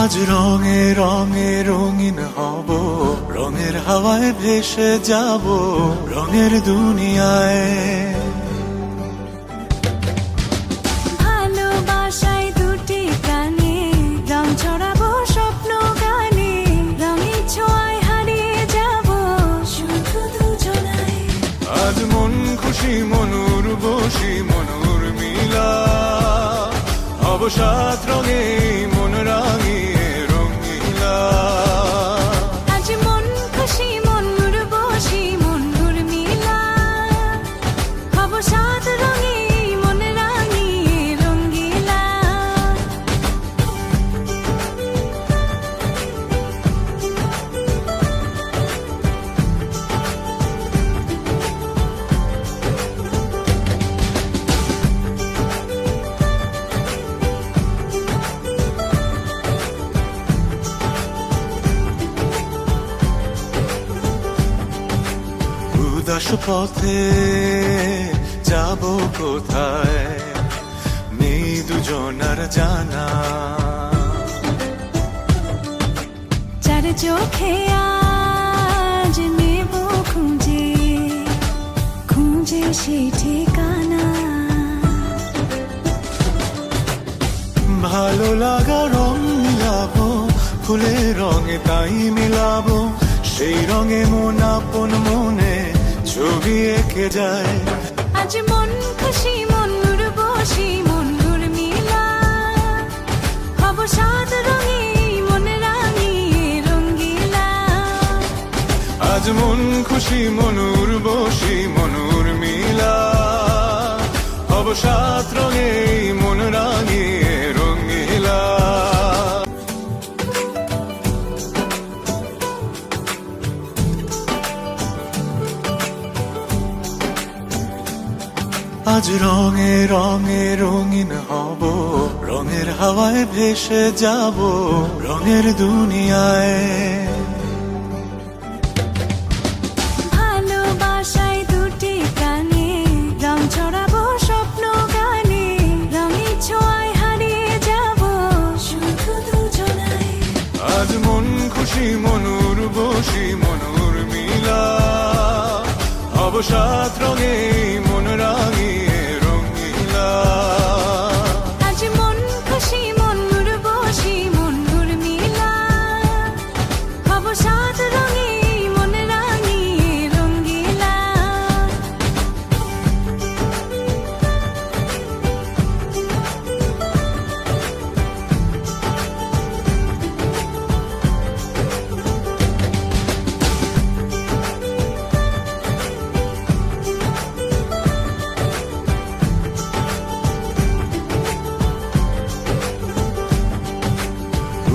আজ রঙে রঙে রঙিন হব, রঙের হাওয়ায় ভেসে যাব রঙের দুনিয়ায়। ভালোবাসায় দুটি প্রাণে রং ছড়াবো স্বপ্ন গানে, রঙের ছোঁয়ায় হারিয়ে যাব শুধু দুজনায়। আজ মন খুশি মনুর বসি মনুর মিলা, অবসাদ রঙে মন রাঙিয়ে রঙিলা। আজ মন খুশি মনুর বসি মনুর মিলা, অবসাদ রঙে মন রাঙিয়ে রঙিলা। উদাস পথে যাব কোথায়, নেই দুজনার জানা। চার চোখে আজ নেব খুঁজে খুঁজে সেই ঠিকানা। ভালো লাগা রং মিলাবো, ফুলের রঙে তাই মিলাবো, সেই রঙে মন আপন মনে ছবি এঁকে যায়। আজ মন খুশি মনুর বসি মনুর মিলা, অবসাদ রঙে মন রাঙিয়ে রঙিলা। আজ মন খুশি মনুর বসি মনুর মিলা, অবসাদ রঙে মন রাঙিয়ে রঙিলা। আজ রঙে রঙে রঙিন হব, রঙের হাওয়ায় ভেসে যাব রঙের দুনিয়ায়। ভালোবাসায় দুটি প্রাণে রং ছড়াবো স্বপ্ন গানে, রঙের ছোঁয়ায় হারিয়ে যাব শুধু দুজনায়। আজ মন খুশি মনুর বসি মনুর মিলা, অবসাদ রঙে মন রাঙিয়ে রঙিলা। আজ মন খুশি মনুর বসি মনুর মিলা, অবসাদ রঙে মন রাঙিয়ে রঙিলা।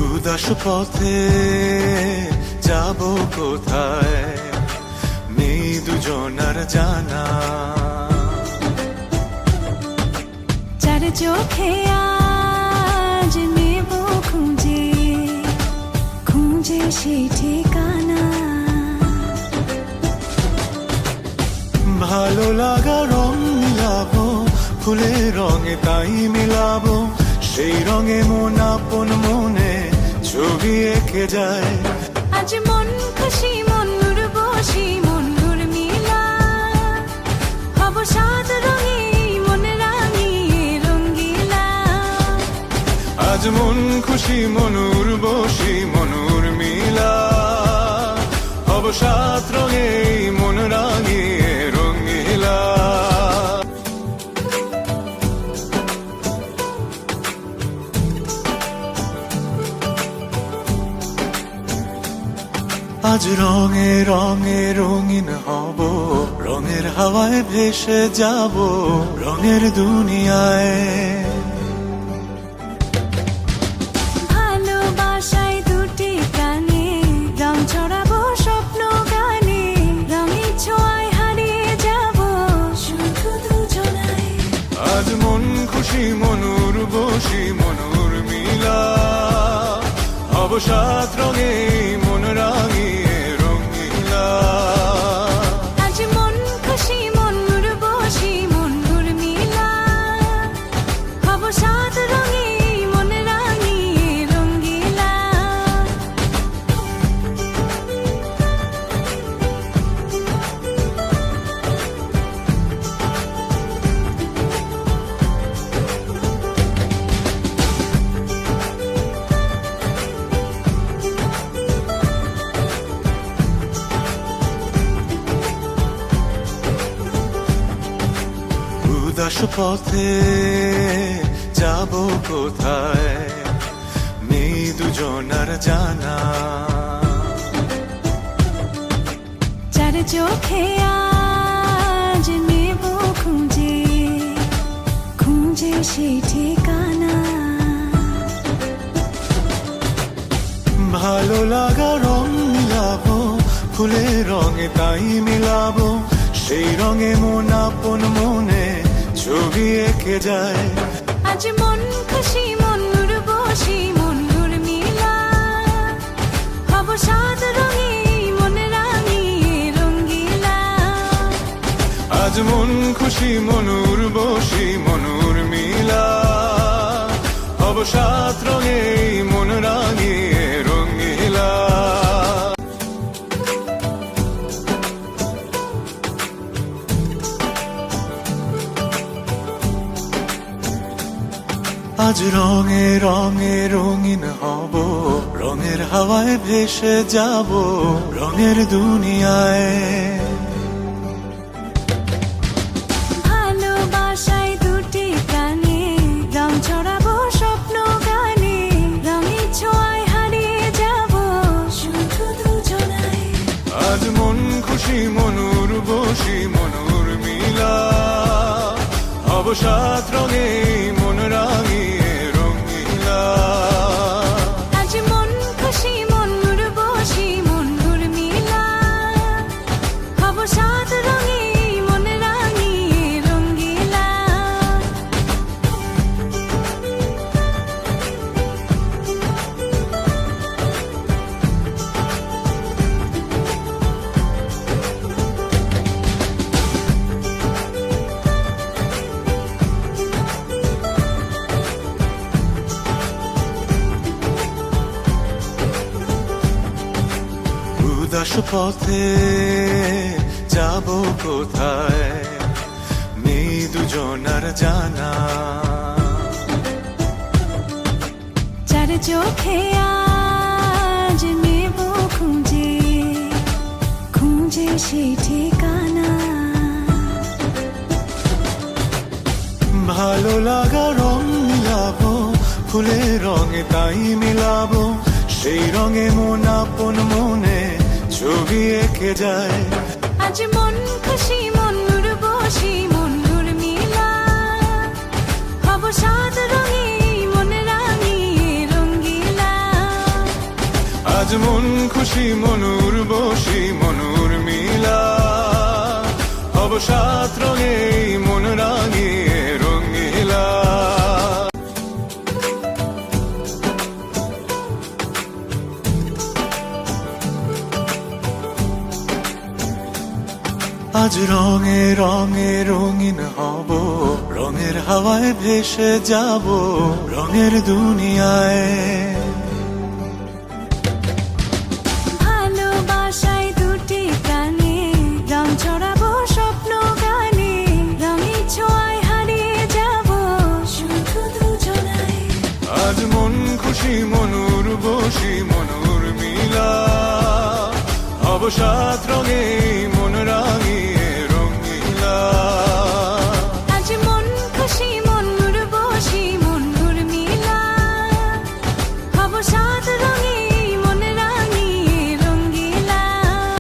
উদাস পথে যাব কোথায়, নেই দুজনার জানা। চার চোখে আজ নেব খুঁজে খুঁজে সেই ঠিকানা। ভালো লাগা রং মিলাবো, ফুলের রঙে তাই মিলাবো, সেই রঙে মন আপন মনে ছবি এঁকে যায়। আজ মন খুশি মনুর বসি মনুর মিলা, অবসাদ রঙে মন রাঙিয়ে রঙিলা। আজ মন খুশি মনুর বসি মনুর মিলা, অবসাদ রঙে মন রাঙিয়ে রঙিলা। আজ রঙে রঙে রঙিন হব, রঙের হাওয়ায় ভেসে যাব রঙের দুনিয়ায়। ভালোবাসায় দুটি প্রাণে রং ছড়াবো স্বপ্ন গানে, রঙের ছোঁয়ায় হারিয়ে যাব শুধু দুজনায়। আজ মন খুশি মনুর বসি মনুর মিলা, অবসাদ রঙে মন রাঙিয়ে রঙিলা। আজ মন খুশি মনুর বসি মনুর মিলা, অবসাদ রঙে মন রাঙিয়ে রঙিলা। উদাস পথে যাব কোথায় নেই দুজনার জানা, চার চোখে আজ নেব খুঁজে খুঁজে সেই ঠিকানা। ভালো লাগা রং মিলাবো ফুলের রঙে তাই মিলাবো, সেই রঙে মন আপন মনে ছবি এঁকে যায়। আজ মন খুশি মন উর্বশী মন উর্মিলা, হব সাত রঙে মন রাঙিয়ে রঙ্গিলা। আজ মন খুশি মন উর্বশী মন উর্মিলা, হব সাত রঙে মন রাঙিয়ে রঙ্গিলা। আজ রঙে রঙে রঙিন হব, রঙের হাওয়ায় ভেসে যাব রঙের দুনিয়ায়। ভালোবাসায় দুটি প্রাণে রং ছড়াবো স্বপ্ন গানে, রঙের ছোঁয়ায় হারিয়ে যাব শুধু দুজনায়। আজ মন খুশি মন উর্বশী মন উর্মিলা, হব সাত রঙে মন রাঙিয়ে রঙিলা। আজ মন খুশি মন উর্বশী মন উর্মিলা, হব সাত রঙে মন রাঙিয়ে রঙ্গিলা। উদাস পথে যাব কোথায় নেই দুজনার জানা, চার চোখে আজ নেব খুঁজে খুঁজে সেই ঠিকানা। ভালো লাগা রং মিলাবো ফুলের রঙে তাই মিলাবো, সেই রঙে মন আপন মনে ছবি এঁকে যায়। আজ মন খুশি মন উর্বশী মন উর্মিলা, হব সাত রঙে মন রাঙিয়ে রঙ্গিলা। আজ মন খুশি মন উর্বশী মন উর্মিলা, হব সাত রঙে মন রাঙিয়ে রঙিলা। আজ রঙে রঙে রঙিন হব, রঙের হাওয়ায় ভেসে যাব রঙের দুনিয়ায়। ভালোবাসায় দুটি প্রাণে রং ছড়াবো স্বপ্ন গানে, রঙের ছোঁয়ায় হারিয়ে যাব শুধু দুজনায়। আজ মন খুশি মন উর্বশী মন উর্মিলা, হব সাত রঙে